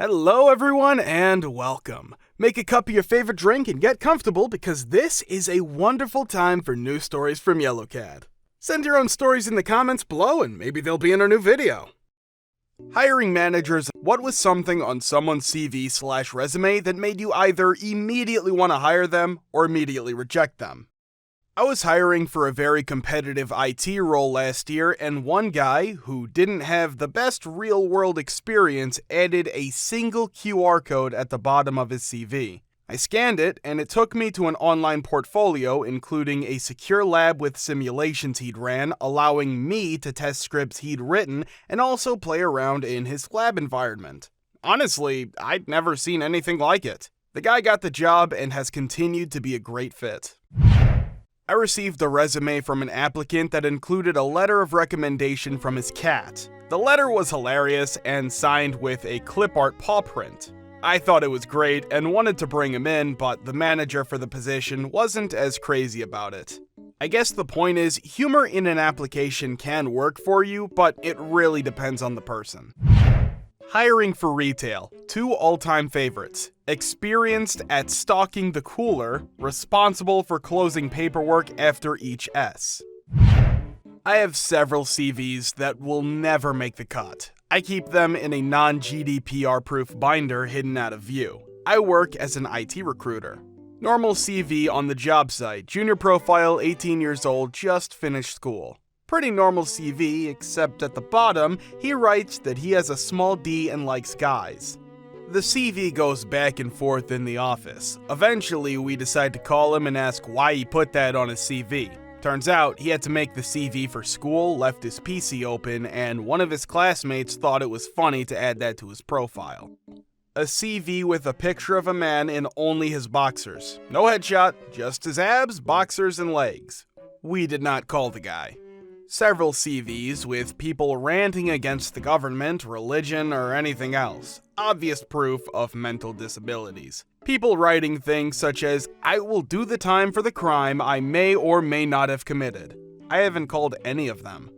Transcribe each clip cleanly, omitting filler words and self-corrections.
Hello everyone and welcome. Make a cup of your favorite drink and get comfortable because this is a wonderful time for news stories from YellowCat. Send your own stories in the comments below and maybe they'll be in our new video. Hiring managers, what was something on someone's CV/resume that made you either immediately want to hire them or immediately reject them? I was hiring for a very competitive IT role last year, and one guy, who didn't have the best real-world experience, added a single QR code at the bottom of his CV. I scanned it, and it took me to an online portfolio, including a secure lab with simulations he'd ran, allowing me to test scripts he'd written, and also play around in his lab environment. Honestly, I'd never seen anything like it. The guy got the job and has continued to be a great fit. I received a resume from an applicant that included a letter of recommendation from his cat. The letter was hilarious and signed with a clip art paw print. I thought it was great and wanted to bring him in, but the manager for the position wasn't as crazy about it. I guess the point is, humor in an application can work for you, but it really depends on the person. Hiring for retail. 2 all-time favorites. Experienced at stocking the cooler, responsible for closing paperwork after each S. I have several CVs that will never make the cut. I keep them in a non-GDPR-proof binder hidden out of view. I work as an IT recruiter. Normal CV on the job site. Junior profile, 18 years old, just finished school. Pretty normal CV, except at the bottom, he writes that he has a small D and likes guys. The CV goes back and forth in the office. Eventually, we decide to call him and ask why he put that on his CV. Turns out, he had to make the CV for school, left his PC open, and one of his classmates thought it was funny to add that to his profile. A CV with a picture of a man in only his boxers. No headshot, just his abs, boxers, and legs. We did not call the guy. Several CVs with people ranting against the government, religion, or anything else. Obvious proof of mental disabilities. People writing things such as, "I will do the time for the crime I may or may not have committed." I haven't called any of them.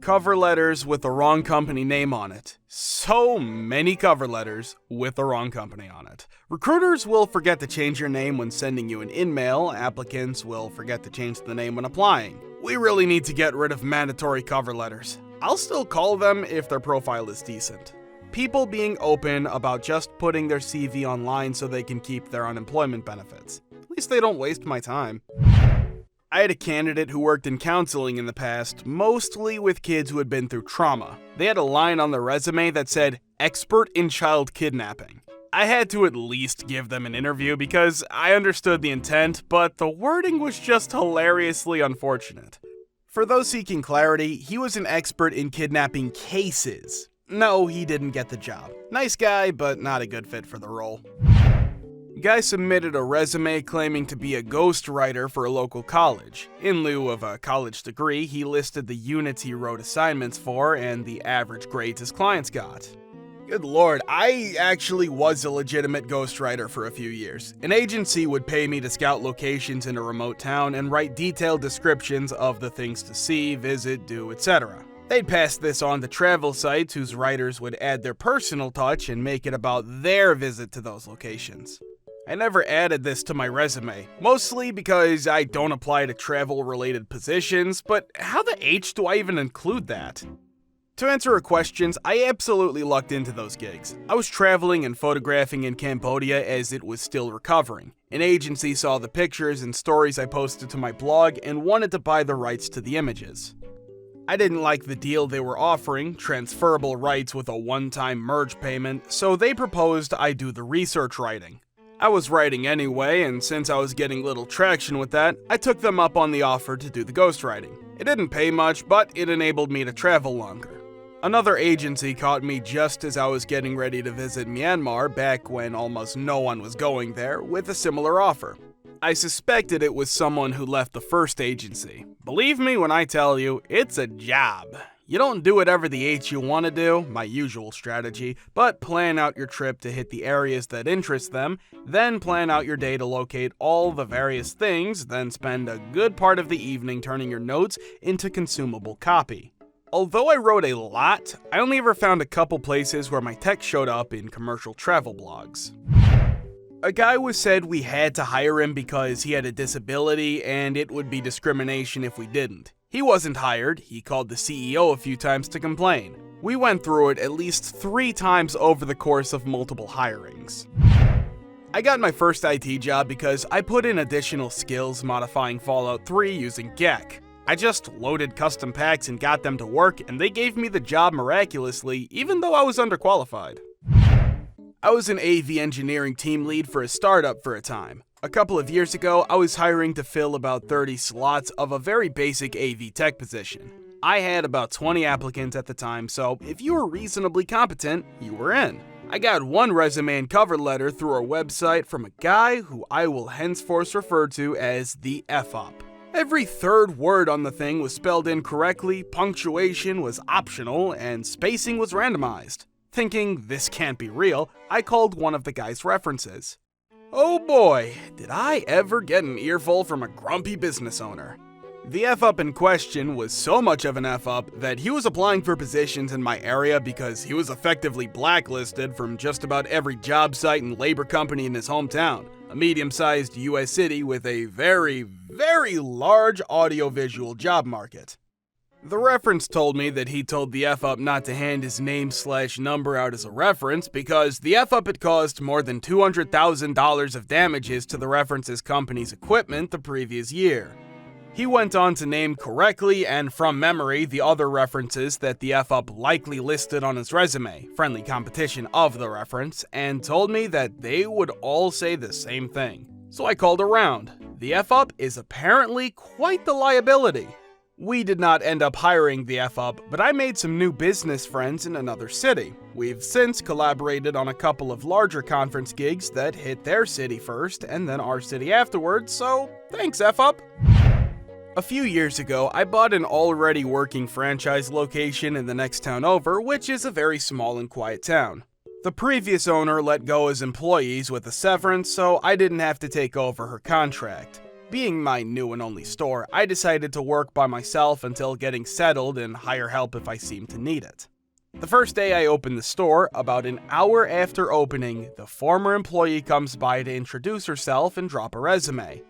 Cover letters with the wrong company name on it. So many cover letters with the wrong company on it. Recruiters will forget to change your name when sending you an in-mail. Applicants will forget to change the name when applying. We really need to get rid of mandatory cover letters. I'll still call them if their profile is decent. People being open about just putting their CV online so they can keep their unemployment benefits. At least they don't waste my time. I had a candidate who worked in counseling in the past, mostly with kids who had been through trauma. They had a line on their resume that said, "Expert in child kidnapping." I had to at least give them an interview because I understood the intent, but the wording was just hilariously unfortunate. For those seeking clarity, he was an expert in kidnapping cases. No, he didn't get the job. Nice guy, but not a good fit for the role. Guy submitted a resume claiming to be a ghostwriter for a local college. In lieu of a college degree, he listed the units he wrote assignments for and the average grades his clients got. Good lord, I actually was a legitimate ghostwriter for a few years. An agency would pay me to scout locations in a remote town and write detailed descriptions of the things to see, visit, do, etc. They'd pass this on to travel sites whose writers would add their personal touch and make it about their visit to those locations. I never added this to my resume, mostly because I don't apply to travel-related positions, but how the H do I even include that? To answer her questions, I absolutely lucked into those gigs. I was traveling and photographing in Cambodia as it was still recovering. An agency saw the pictures and stories I posted to my blog and wanted to buy the rights to the images. I didn't like the deal they were offering, transferable rights with a one-time merge payment, so they proposed I do the research writing. I was writing anyway, and since I was getting little traction with that, I took them up on the offer to do the ghostwriting. It didn't pay much, but it enabled me to travel longer. Another agency caught me just as I was getting ready to visit Myanmar back when almost no one was going there, with a similar offer. I suspected it was someone who left the first agency. Believe me when I tell you, it's a job. You don't do whatever the H you want to do, my usual strategy, but plan out your trip to hit the areas that interest them, then plan out your day to locate all the various things, then spend a good part of the evening turning your notes into consumable copy. Although I wrote a lot, I only ever found a couple places where my text showed up in commercial travel blogs. A guy was said we had to hire him because he had a disability and it would be discrimination if we didn't. He wasn't hired, he called the CEO a few times to complain. We went through it at least 3 times over the course of multiple hirings. I got my first IT job because I put in additional skills modifying Fallout 3 using Gek. I just loaded custom packs and got them to work, and they gave me the job miraculously, even though I was underqualified. I was an AV engineering team lead for a startup for a time. A couple of years ago, I was hiring to fill about 30 slots of a very basic AV tech position. I had about 20 applicants at the time, so if you were reasonably competent, you were in. I got one resume and cover letter through our website from a guy who I will henceforth refer to as the F-up. Every third word on the thing was spelled incorrectly, punctuation was optional, and spacing was randomized. Thinking this can't be real, I called one of the guy's references. Oh boy, did I ever get an earful from a grumpy business owner. The F-up in question was so much of an F-up that he was applying for positions in my area because he was effectively blacklisted from just about every job site and labor company in his hometown, a medium-sized US city with a very, very large audiovisual job market. The reference told me that he told the F-up not to hand his name/number out as a reference because the F-up had caused more than $200,000 of damages to the reference's company's equipment the previous year. He went on to name correctly and from memory the other references that the F-up likely listed on his resume, friendly competition of the reference, and told me that they would all say the same thing. So I called around. The F-up is apparently quite the liability. We did not end up hiring the F-up, but I made some new business friends in another city. We've since collaborated on a couple of larger conference gigs that hit their city first and then our city afterwards, so thanks F-up. A few years ago, I bought an already working franchise location in the next town over, which is a very small and quiet town. The previous owner let go his employees with a severance, so I didn't have to take over her contract. Being my new and only store, I decided to work by myself until getting settled and hire help if I seemed to need it. The first day I opened the store, about an hour after opening, the former employee comes by to introduce herself and drop a resume.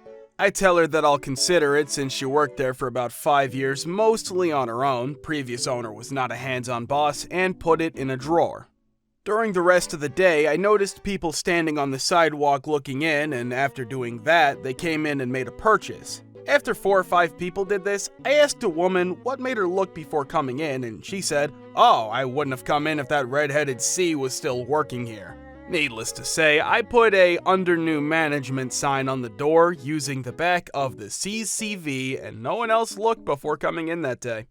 I tell her that I'll consider it since she worked there for about 5 years, mostly on her own, previous owner was not a hands-on boss, and put it in a drawer. During the rest of the day, I noticed people standing on the sidewalk looking in, and after doing that, they came in and made a purchase. After 4 or 5 people did this, I asked a woman what made her look before coming in, and she said, "Oh, I wouldn't have come in if that red-headed C was still working here." Needless to say, I put a "under new management" sign on the door using the back of the C's CV, and no one else looked before coming in that day.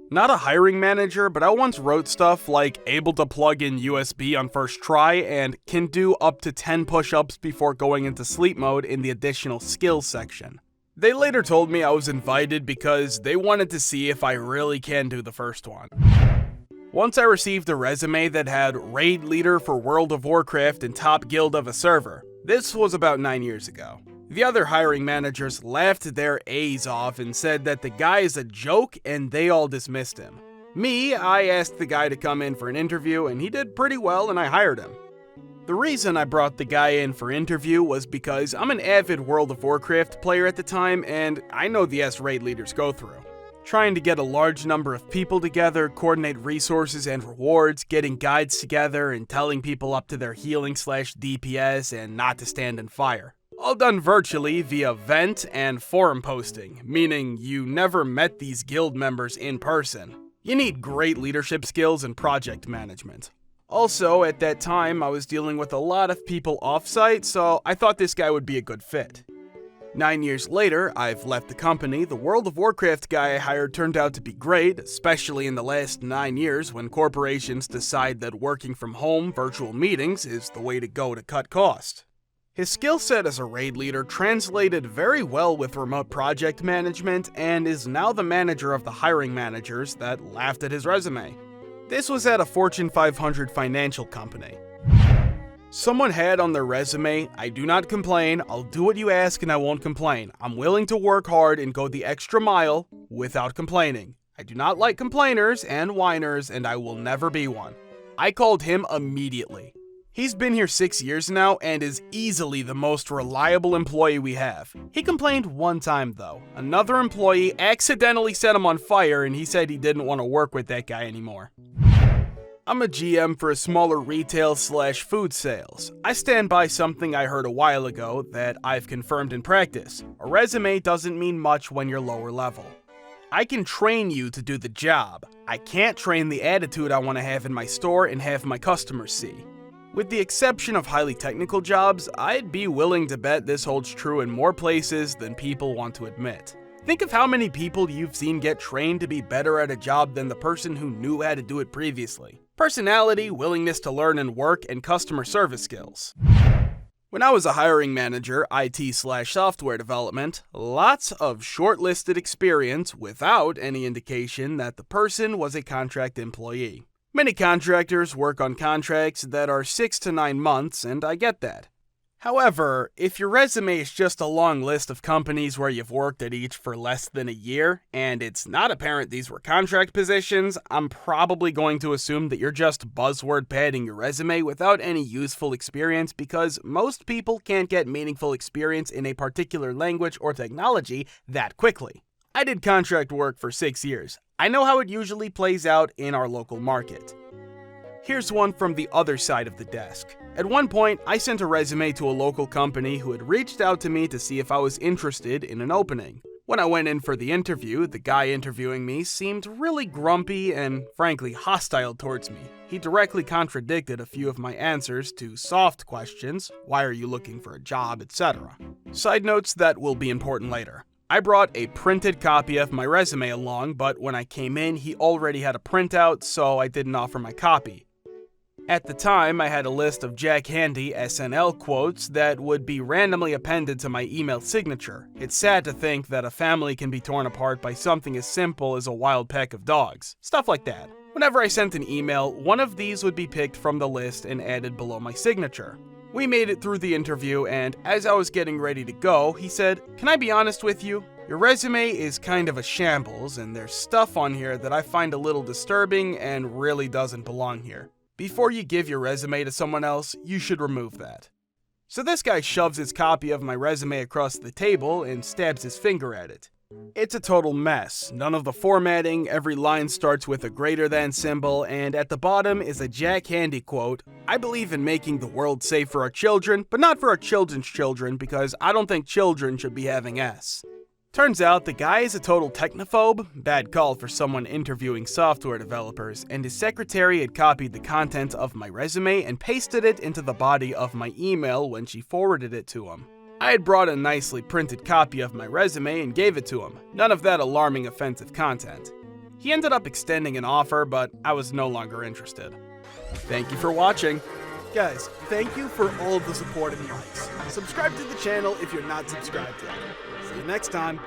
Not a hiring manager, but I once wrote stuff like able to plug in USB on first try and can do up to 10 push-ups before going into sleep mode in the additional skills section. They later told me I was invited because they wanted to see if I really can do the first one. Once I received a resume that had raid leader for World of Warcraft and top guild of a server. This was about 9 years ago. The other hiring managers laughed their A's off and said that the guy is a joke and they all dismissed him. Me, I asked the guy to come in for an interview and he did pretty well and I hired him. The reason I brought the guy in for interview was because I'm an avid World of Warcraft player at the time and I know the raid leaders go through. Trying to get a large number of people together, coordinate resources and rewards, getting guides together, and telling people up to their healing/DPS and not to stand and fire. All done virtually via vent and forum posting, meaning you never met these guild members in person. You need great leadership skills and project management. Also, at that time, I was dealing with a lot of people off-site, so I thought this guy would be a good fit. 9 years later, I've left the company. The World of Warcraft guy I hired turned out to be great, especially in the last 9 years when corporations decide that working from home virtual meetings is the way to go to cut cost. His skill set as a raid leader translated very well with remote project management and is now the manager of the hiring managers that laughed at his resume. This was at a Fortune 500 financial company. Someone had on their resume, "I do not complain, I'll do what you ask and I won't complain. I'm willing to work hard and go the extra mile without complaining." I do not like complainers and whiners, and I will never be one. I called him immediately. He's been here 6 years now and is easily the most reliable employee we have. He complained one time though. Another employee accidentally set him on fire and he said he didn't want to work with that guy anymore. I'm a GM for a smaller retail/food sales. I stand by something I heard a while ago that I've confirmed in practice. A resume doesn't mean much when you're lower level. I can train you to do the job. I can't train the attitude I want to have in my store and have my customers see. With the exception of highly technical jobs, I'd be willing to bet this holds true in more places than people want to admit. Think of how many people you've seen get trained to be better at a job than the person who knew how to do it previously. Personality, willingness to learn and work, and customer service skills. When I was a hiring manager, IT/software development, lots of shortlisted experience without any indication that the person was a contract employee. Many contractors work on contracts that are 6 to 9 months, and I get that. However, if your resume is just a long list of companies where you've worked at each for less than a year, and it's not apparent these were contract positions, I'm probably going to assume that you're just buzzword padding your resume without any useful experience because most people can't get meaningful experience in a particular language or technology that quickly. I did contract work for 6 years. I know how it usually plays out in our local market. Here's one from the other side of the desk. At one point, I sent a resume to a local company who had reached out to me to see if I was interested in an opening. When I went in for the interview, the guy interviewing me seemed really grumpy and, frankly, hostile towards me. He directly contradicted a few of my answers to soft questions, why are you looking for a job, etc. Side notes that will be important later. I brought a printed copy of my resume along, but when I came in, he already had a printout, so I didn't offer my copy. At the time, I had a list of Jack Handy SNL quotes that would be randomly appended to my email signature. It's sad to think that a family can be torn apart by something as simple as a wild pack of dogs. Stuff like that. Whenever I sent an email, one of these would be picked from the list and added below my signature. We made it through the interview, and as I was getting ready to go, he said, "Can I be honest with you? Your resume is kind of a shambles, and there's stuff on here that I find a little disturbing and really doesn't belong here. Before you give your resume to someone else, you should remove that." So this guy shoves his copy of my resume across the table and stabs his finger at it. It's a total mess. None of the formatting, every line starts with a greater than symbol, and at the bottom is a Jack Handy quote, "I believe in making the world safe for our children, but not for our children's children because I don't think children should be having S." Turns out the guy is a total technophobe, bad call for someone interviewing software developers, and his secretary had copied the content of my resume and pasted it into the body of my email when she forwarded it to him. I had brought a nicely printed copy of my resume and gave it to him, none of that alarming offensive content. He ended up extending an offer, but I was no longer interested. Thank you for watching. Guys, thank you for all of the support and likes. Subscribe to the channel if you're not subscribed yet. See you next time.